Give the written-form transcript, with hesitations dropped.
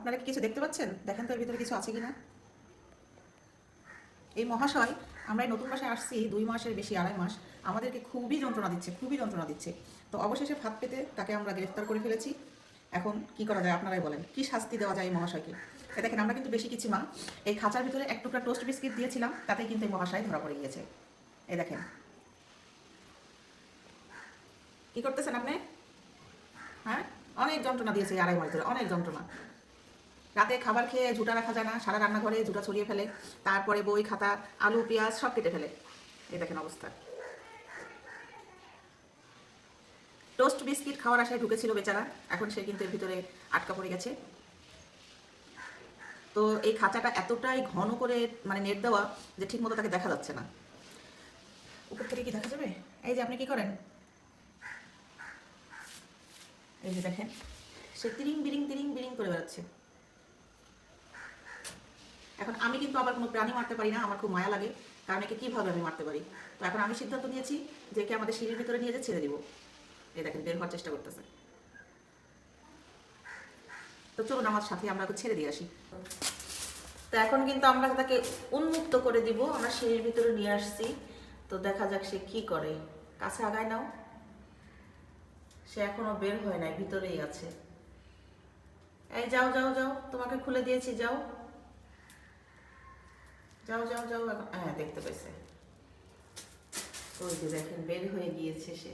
আপনারা কি কিছু দেখতে পাচ্ছেন? দেখেন তো এর ভিতরে কিছু আছে কিনা। এই মহাশয়, আমরা এই নতুন বাসায় আসছি 2 মাসের বেশি, 2.5 মাস, আমাদেরকে খুবই যন্ত্রণা দিচ্ছে, খুবই যন্ত্রণা দিচ্ছে। তো অবশেষে ফাঁদ পেতে তাকে আমরা গ্রেফতার করে ফেলেছি। এখন কি করা যায় আপনারাই বলেন, কি শাস্তি দেওয়া যায় এই মহাশয়কে? এই দেখেন, আমরা কিন্তু বেশি কিছু না, এই খাঁচার ভিতরে এক টুকরা টোস্ট বিস্কিট দিয়েছিলাম, তাতেই কিন্তু এই মহাশয় ধরা পড়ে গিয়েছে। এই দেখেন, কি করতেছেন আপনি? হ্যাঁ, অনেক যন্ত্রণা দিয়েছে এই 2.5 মাস ধরে, অনেক যন্ত্রণা। রাতে খাবার খেয়ে ঝুটা রাখা যায় না, সারা রান্নাঘরে ঝুটা ছড়িয়ে ফেলে, তারপরে বই খাতা আলু পেঁয়াজ সব কেটে ফেলে। এই দেখেন অবস্থা। টোস্ট বিস্কিট খাওয়ার আশায় ঢুকেছিল বেচারা, এখন সে কিন্তু এর ভিতরে আটকা পড়ে গেছে। তো এই খাঁচাটা এতটাই ঘন করে মানে নেট দেওয়া যে ঠিক মতো তাকে দেখা যাচ্ছে না। উপর থেকে কি দেখা যাবে? এই যে আপনি কি করেন, এই যে দেখেন, সে তিরিং বিরিং তিরিং বিরিং করে বেড়াচ্ছে। এখন আমি কিন্তু আবার কোনো প্রাণী মারতে পারি না, আমার খুব মায়া লাগে, কারণ একে কীভাবে আমি মারতে পারি। তো এখন আমি সিদ্ধান্ত নিয়েছি যে একে আমাদের সিঁড়ির ভিতরে নিয়ে যে ছেড়ে দিব। এই দেখেন বের হওয়ার চেষ্টা করতেছে। তো চলুন আমার সাথে আমরা ওকে ছেড়ে দিয়ে আসি। তো এখন কিন্তু আমরা তাকে উন্মুক্ত করে দিব, আমরা সিঁড়ির ভিতরে নিয়ে আসছি। তো দেখা যাক সে কি করে। কাছে আগায় নাও। সে এখনো বের হয় নাই, ভিতরেই আছে। এই যাও যাও যাও, তোমাকে খুলে দিয়েছি, যাও যাও যাও যাও। হ্যাঁ, দেখতে পেয়েছে। ওই যে দেখেন বের হয়ে গিয়েছে সে।